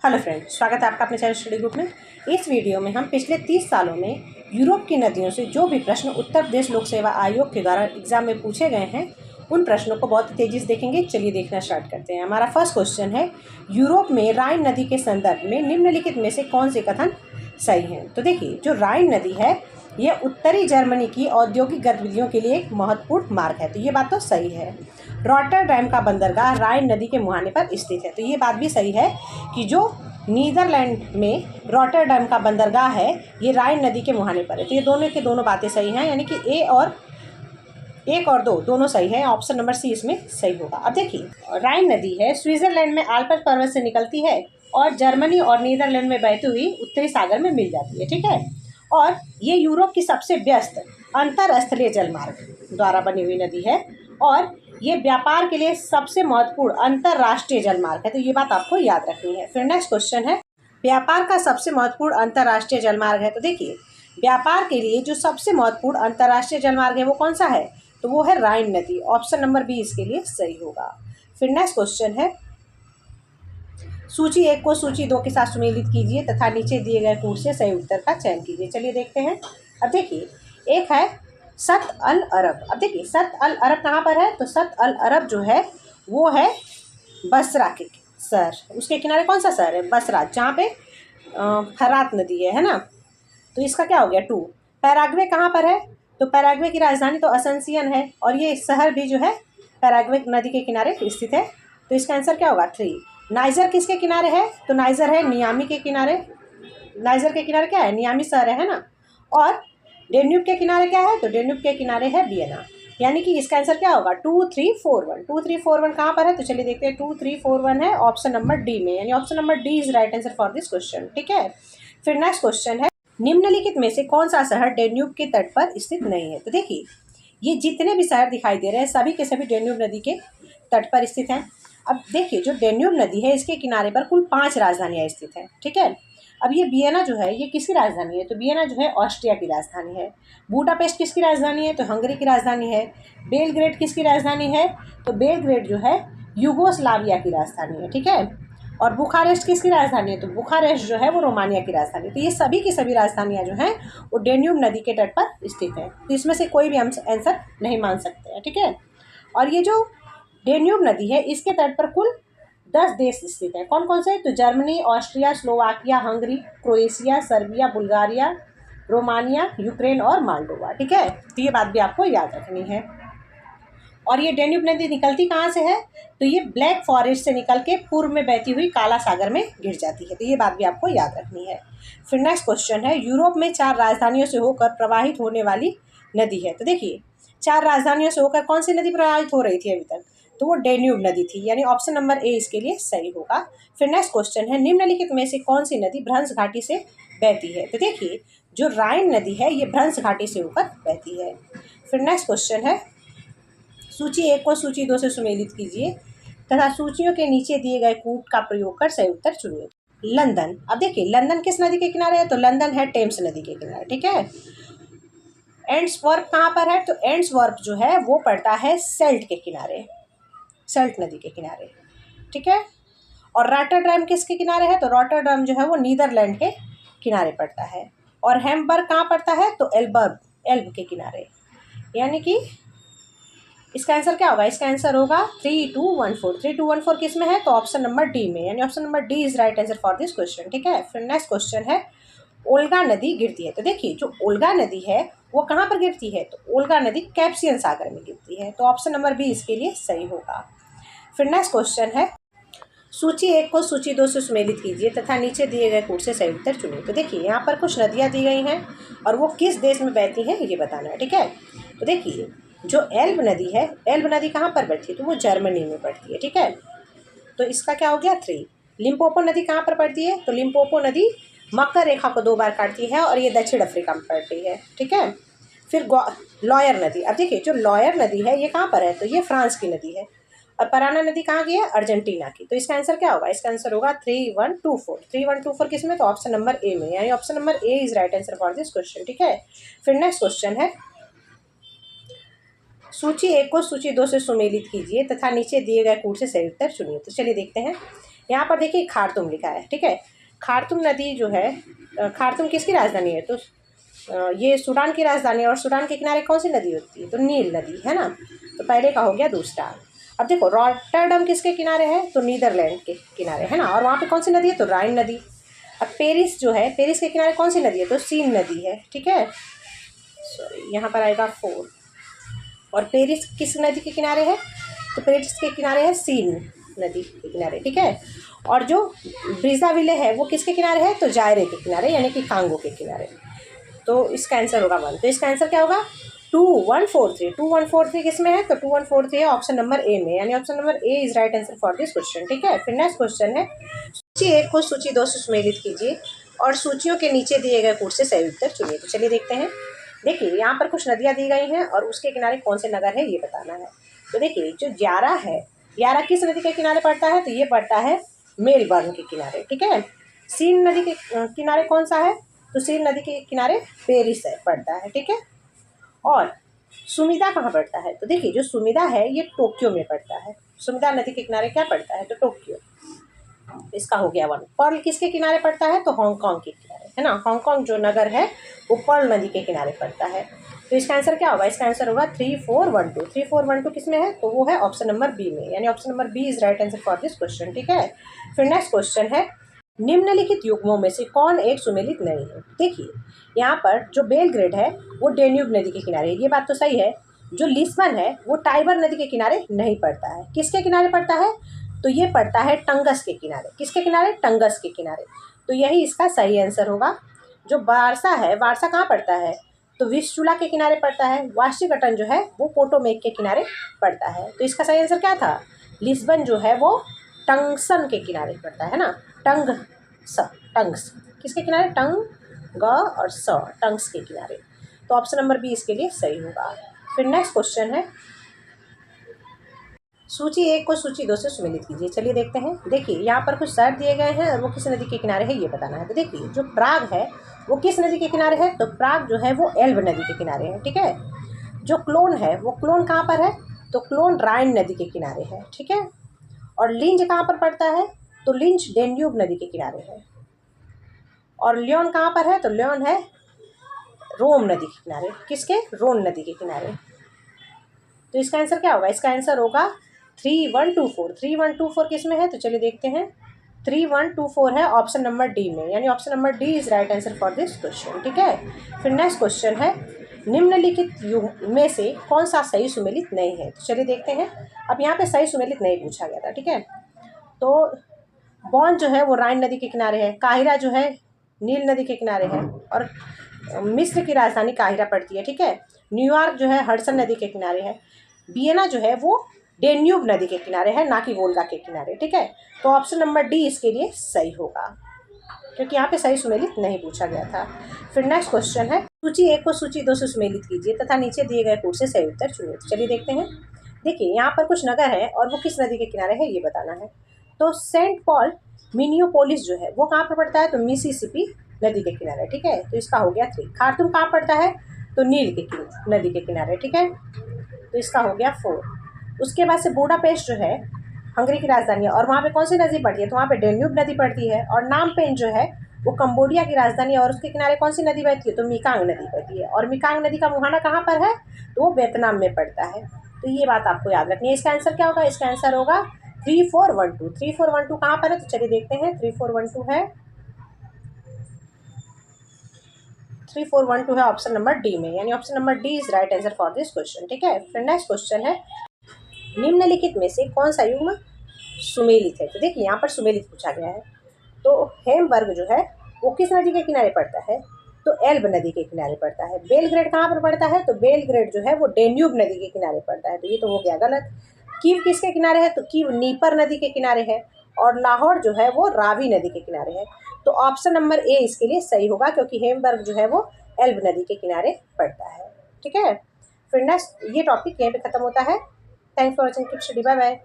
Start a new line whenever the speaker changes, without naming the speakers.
Hello friends, स्वागत है आपका अपने चैनल स्टडी ग्रुप में। इस वीडियो में हम पिछले 30 सालों में यूरोप की नदियों से जो भी प्रश्न उत्तर प्रदेश लोक सेवा आयोग के द्वारा एग्जाम में पूछे गए हैं उन प्रश्नों को बहुत तेजी से देखेंगे। चलिए देखना स्टार्ट करते हैं। हमारा फर्स्ट क्वेश्चन है, यूरोप में राइन नदी के संदर्भ में निम्नलिखित में से कौन से कथन सही हैं। तो देखिए, जो राइन नदी है यह उत्तरी जर्मनी की औद्योगिक गतिविधियों के लिए एक महत्वपूर्ण मार्ग है, तो ये बात तो सही है। रॉटरडैम का बंदरगाह राइन नदी के मुहाने पर स्थित है, तो ये बात भी सही है कि जो नीदरलैंड में रॉटरडैम का बंदरगाह है ये राइन नदी के मुहाने पर है। तो ये दोनों के दोनों बातें सही हैं, यानी कि एक और दो दोनों सही है। ऑप्शन नंबर सी इसमें सही होगा। अब देखिए, राइन नदी है स्विट्जरलैंड में आल्प्स पर्वत से निकलती है और जर्मनी और नीदरलैंड में बहती हुई उत्तरी सागर में मिल जाती है, ठीक है। और ये यूरोप की सबसे व्यस्त अंतरस्थलीय जलमार्ग द्वारा बनी हुई नदी है और ये व्यापार के लिए सबसे महत्वपूर्ण अंतरराष्ट्रीय जलमार्ग है, तो ये बात आपको याद रखनी है। फिर नेक्स्ट क्वेश्चन है, व्यापार का सबसे महत्वपूर्ण अंतरराष्ट्रीय जलमार्ग है। तो देखिए, व्यापार के लिए जो सबसे महत्वपूर्ण अंतरराष्ट्रीय जलमार्ग है वो कौन सा है, तो वो है राइन नदी। ऑप्शन नंबर बी इसके लिए सही होगा। फिर नेक्स्ट क्वेश्चन है, सूची 1 को सूची 2 के साथ सुमेलित कीजिए तथा नीचे दिए गए कूट से सही उत्तर का चयन कीजिए। चलिए देखते हैं। अब देखिए, एक है सत अल अरब। अब देखिए, सत अल अरब कहाँ पर है, तो सत अल अरब जो है वो है बसरा के सर, उसके किनारे कौन सा शहर है, बसरा, जहाँ पे फरात नदी है ना। तो इसका क्या हो गया 2। पैराग्वे कहाँ पर है, तो पैराग्वे की राजधानी तो असंसियन है और ये शहर भी जो है पैराग्वे नदी के किनारे स्थित है, तो इसका आंसर क्या होगा 3। नाइजर किसके किनारे है, तो नाइजर है नियामी के किनारे। नाइजर के किनारे क्या है, नियामी शहर है ना। और डेन्यूब के किनारे क्या है, तो डेन्यूब के किनारे है वियना, यानी कि इसका आंसर क्या होगा 2, 3, 4, 1। 2, 3, 4, 1 कहाँ पर है, तो चलिए देखते हैं। 2, 3, 4, 1 है ऑप्शन नंबर डी में, यानी option number D is right answer for this question, ठीक है। फिर नेक्स्ट क्वेश्चन है, निम्नलिखित में से कौन सा शहर डेन्यूब के तट पर स्थित नहीं है। तो देखिए, ये जितने भी शहर दिखाई दे रहे हैं सभी के सभी डेन्यूब नदी के तट पर स्थित हैं। अब देखिए, जो डेन्यूब नदी है इसके किनारे पर कुल 5 राजधानियाँ स्थित हैं, ठीक है। अब ये वियना जो है ये किसकी राजधानी है, तो वियना जो है ऑस्ट्रिया की राजधानी है। बूडापेस्ट किसकी राजधानी है, तो हंगरी की राजधानी है। बेलग्रेड किसकी राजधानी है, तो बेलग्रेड जो है यूगोस्लाविया की राजधानी है, ठीक है। और बुखारेस्ट किसकी राजधानी है, तो बुखारेस्ट जो है वो रोमानिया की राजधानी है। तो ये सभी की सभी राजधानियाँ जो हैं वो डेन्यूब नदी के तट पर स्थित है, तो इसमें से कोई भी हम आंसर नहीं मान सकते हैं, ठीक है। और ये जो डेन्यूब नदी है इसके तट पर कुल 10 देश स्थित हैं। कौन कौन से, तो Germany, Austria, Slovakia, Hungary, Croatia, Serbia, Bulgaria, Romania, Ukraine और माल्डोवा, ठीक है। तो ये बात भी आपको याद रखनी है। और ये डेन्यूब नदी निकलती कहाँ से है, तो ये ब्लैक फॉरेस्ट से निकल के पूर्व में बहती हुई काला सागर में गिर जाती है, तो ये बात भी आपको याद रखनी है। फिर नेक्स्ट क्वेश्चन है, यूरोप में 4 राजधानियों से होकर प्रवाहित होने वाली नदी है। तो देखिए, 4 राजधानियों से होकर कौन सी नदी प्रवाहित हो रही थी अभी तक, तो वो डेन्यूब नदी थी, यानी ऑप्शन नंबर ए इसके लिए सही होगा। फिर नेक्स्ट क्वेश्चन है, निम्नलिखित में से कौन सी नदी भ्रंश घाटी से बहती है। तो देखिए, जो राइन नदी है ये भ्रंश घाटी से होकर बहती है। फिर नेक्स्ट क्वेश्चन है, सूची 1 को सूची 2 से सुमेलित कीजिए तथा सूचियों के नीचे दिए गए कूट का प्रयोग कर सही उत्तर चुनिए। लंदन। अब देखिए, लंदन किस नदी के किनारे है, तो लंदन है टेम्स नदी के किनारे, ठीक है। एंड्सवर्प कहाँ पर है, तो एंड्सवर्प जो है वो पड़ता है सेल्ट के किनारे, सेल्ट नदी के किनारे, ठीक है। और रॉटरडैम किसके किनारे है, तो रॉटरडैम जो है वो नीदरलैंड के किनारे पड़ता है। और हैम्बर्ग कहाँ पड़ता है, तो एल्ब के किनारे, यानी कि इसका आंसर क्या होगा, इसका आंसर होगा 3214। 3214 किस में है, तो ऑप्शन नंबर डी में, यानी option number D is right answer for this question, ठीक है। फिर नेक्स्ट क्वेश्चन है, ओल्गा नदी गिरती है। तो देखिए, जो ओल्गा नदी है वो कहाँ पर गिरती है, तो ओल्गा नदी कैप्सियन सागर में गिरती है, तो ऑप्शन नंबर बी इसके लिए सही होगा। फिर नेक्स्ट क्वेश्चन है, सूची 1 को सूची 2 से सुमेलित कीजिए तथा नीचे दिए गए कूट से सही उत्तर चुनिए। तो देखिए, यहाँ पर कुछ नदियाँ दी गई हैं और वो किस देश में बहती हैं ये बताना है, ठीक है। तो देखिए, जो एल्ब नदी है, एल्ब नदी कहाँ पर बढ़ती है, तो वो जर्मनी में पड़ती है, ठीक है। तो इसका क्या हो गया 3। लिम्पोपो नदी कहाँ पर पड़ती है, तो लिम्पोपो नदी मकर रेखा को 2 बार काटती है और ये दक्षिण अफ्रीका में पड़ती है, ठीक है। फिर लॉयर नदी। अब देखिए, जो लॉयर नदी है ये कहाँ पर है, तो ये फ्रांस की नदी है। और पराना नदी कहाँ की है, अर्जेंटीना की। तो इसका आंसर क्या होगा, इसका आंसर होगा 3124। 3124 किस में, तो ऑप्शन नंबर ए में, यानी option number A is right answer for this question, ठीक है। फिर नेक्स्ट क्वेश्चन है, सूची 1 को सूची 2 से सुमेलित कीजिए तथा नीचे दिए गए कूट से सही उत्तर चुनिए। तो चलिए देखते हैं। यहाँ पर देखिए खार्तूम लिखा है, ठीक है। खार्तूम नदी जो है, खार्तूम किसकी राजधानी है? तो ये सूडान की राजधानी है। और सूडान के किनारे कौन सी नदी होती है? तो नील नदी, है ना। तो पहले का हो गया दूसरा। अब देखो रॉटरडम किसके किनारे है? तो नीदरलैंड के किनारे, है ना। और वहाँ पे कौन सी नदी है? तो राइन नदी। अब पेरिस जो है, पेरिस के किनारे कौन सी नदी है? तो सीन नदी है, ठीक है। सॉरी, यहाँ पर आएगा 4। और पेरिस किस नदी के किनारे है? तो पेरिस के किनारे है सीन नदी के किनारे, ठीक है। और जो ब्रीज़ाविले है वो किसके किनारे है? तो जायरे के किनारे, यानी कि कांगो के किनारे। तो इसका आंसर होगा 1। तो इसका आंसर क्या होगा? 2143। 2143 किस में है? तो 2143 है ऑप्शन नंबर ए में, यानी option number A is right answer for this question, ठीक है। फिर नेक्स्ट क्वेश्चन है, सूची 1 को सूची 2 से सुमेलित कीजिए और सूचियों के नीचे दिए गए कोड से सही उत्तर चुनिए। तो चलिए देखते हैं। देखिए यहाँ पर कुछ नदियाँ दी गई हैं और उसके किनारे कौन से नगर है ये बताना है। तो देखिए जो ग्यारह है, ग्यारह किस नदी के किनारे पड़ता है? तो ये पड़ता है मेलबर्न के किनारे, ठीक है। सीन नदी के किनारे कौन सा है? तो सीन नदी के किनारे पेरिस है पड़ता है, ठीक है। और सुमिदा कहाँ पड़ता है? तो देखिए जो सुमिदा है ये टोक्यो में पड़ता है। सुमिदा नदी के किनारे क्या पड़ता है? तो टोक्यो। इसका हो गया 1। पर्ल किसके किनारे पड़ता है? तो हांगकांग के किनारे, है ना। हांगकांग जो नगर है वो पर्ल नदी के किनारे पड़ता है। तो इसका आंसर क्या होगा? इसका आंसर होगा 3412। 3412 किस में है? तो वो है ऑप्शन नंबर बी में, यानी option number B is right answer for this question, ठीक है। फिर नेक्स्ट क्वेश्चन है, निम्नलिखित युग्मों में से कौन एक सुमेलित नहीं है? देखिए यहाँ पर जो बेलग्रेड है वो डेन्यूब नदी के किनारे है, ये बात तो सही है। जो लिस्बन है वो टाइबर नदी के किनारे नहीं पड़ता है। किसके किनारे पड़ता है? तो ये पड़ता है टंगस के किनारे। किसके किनारे? टंगस के किनारे। तो यही इसका सही आंसर होगा। जो वारसा है, वारसा कहाँ पड़ता है? तो विस्चूला के किनारे पड़ता है। वाशिंगटन जो है वो पोटोमेक के किनारे पड़ता है। तो इसका सही आंसर क्या था? लिस्बन जो है वो टंगसन के किनारे पड़ता है ना। टंग्स किसके किनारे? टंग और स, टंग्स के किनारे। तो ऑप्शन नंबर बी इसके लिए सही होगा। फिर नेक्स्ट क्वेश्चन है, सूची 1 को सूची 2 से सुमेलित कीजिए। चलिए देखते हैं। देखिए यहाँ पर कुछ शहर दिए गए हैं और वो किस नदी के किनारे है ये बताना है। तो देखिए जो प्राग है वो किस नदी के किनारे है? तो प्राग जो है वो एल्ब नदी के किनारे है, ठीक है। जो क्लोन है वो क्लोन कहाँ पर है? तो क्लोन राइन नदी के किनारे है, ठीक है। और लिंज कहाँ पर पड़ता है? तो लिंज डेन्यूब नदी के किनारे है। और लियोन कहाँ पर है? तो लियोन है रोम नदी के किनारे। किसके? रोम नदी के किनारे। तो इसका आंसर क्या होगा? इसका आंसर होगा 3124। 3124 किस में है? तो चलिए देखते हैं। 3124 है ऑप्शन नंबर डी में, यानी option number D is right answer for this question, ठीक है। फिर नेक्स्ट क्वेश्चन है, निम्नलिखित युग में से कौन सा सही सुमेलित नहीं है? तो चलिए देखते हैं। अब यहाँ पे सही सुमेलित नहीं पूछा गया था, ठीक है। तो बॉन जो है वो राइन नदी के किनारे है। काहिरा जो है नील नदी के किनारे है और मिस्र की राजधानी काहिरा पड़ती है, ठीक है। न्यूयॉर्क जो है हडसन नदी के किनारे है। वियना जो है वो डेन्यूब नदी के किनारे है, ना कि वोल्गा के किनारे, ठीक है। तो ऑप्शन नंबर डी इसके लिए सही होगा, क्योंकि यहाँ पे सही सुमेलित नहीं पूछा गया था। फिर नेक्स्ट क्वेश्चन है, सूची 1 को सूची 2 से सुमेलित कीजिए तथा नीचे दिए गए कोड से सही उत्तर चुनिए। तो चलिए देखते हैं। देखिए यहाँ पर कुछ नगर है और वो किस नदी के किनारे है ये बताना है। तो सेंट पॉल मिनियोपोलिस जो है वो कहाँ पर पड़ता है? तो मिसिसिपी नदी के किनारे, ठीक है। तो इसका हो गया 3। खार्तूम कहाँ पड़ता है? तो नील के नदी के किनारे, ठीक है। तो इसका हो गया 4। उसके बाद से बुडापेस्ट जो है हंगरी की राजधानी है और वहाँ पे कौन सी नदी पड़ती है? तो वहाँ पे डेन्यूब नदी पड़ती है। और नामपेन जो है वो कंबोडिया की राजधानी है और उसके किनारे कौन सी नदी बहती है? तो मिकांग नदी बहती है। और मिकांग नदी का मुहाना कहाँ पर है? तो वो वियतनाम में पड़ता है। तो ये बात आपको याद रखनी है। इसका आंसर क्या होगा? इसका आंसर होगा 3412। 3412 कहाँ पर है? तो चलिए देखते हैं। 3412 है 3412 है ऑप्शन नंबर डी में, यानी option number D is right answer for this question, ठीक है। फिर नेक्स्ट क्वेश्चन है, निम्नलिखित में से कौन सा युग्म सुमेलित है? तो देखिए यहाँ पर सुमेलित पूछा गया है। तो हेमबर्ग जो है वो किस नदी के किनारे पड़ता है? तो एल्ब नदी के किनारे पड़ता है। बेलग्रेड कहाँ पर पड़ता है? तो बेलग्रेड जो है वो डेन्यूब नदी के किनारे पड़ता है। तो ये तो हो गया गलत। कीव किसके किनारे है? तो कीव नीपर नदी के किनारे है। और लाहौर जो है वो रावी नदी के किनारे है। तो ऑप्शन नंबर ए इसके लिए सही होगा, क्योंकि हेमबर्ग जो है वो एल्ब नदी के किनारे पड़ता है, ठीक है। फिर नेक्स्ट ये टॉपिक यहीं पे खत्म होता है। Thanks for watching, keep study, bye bye.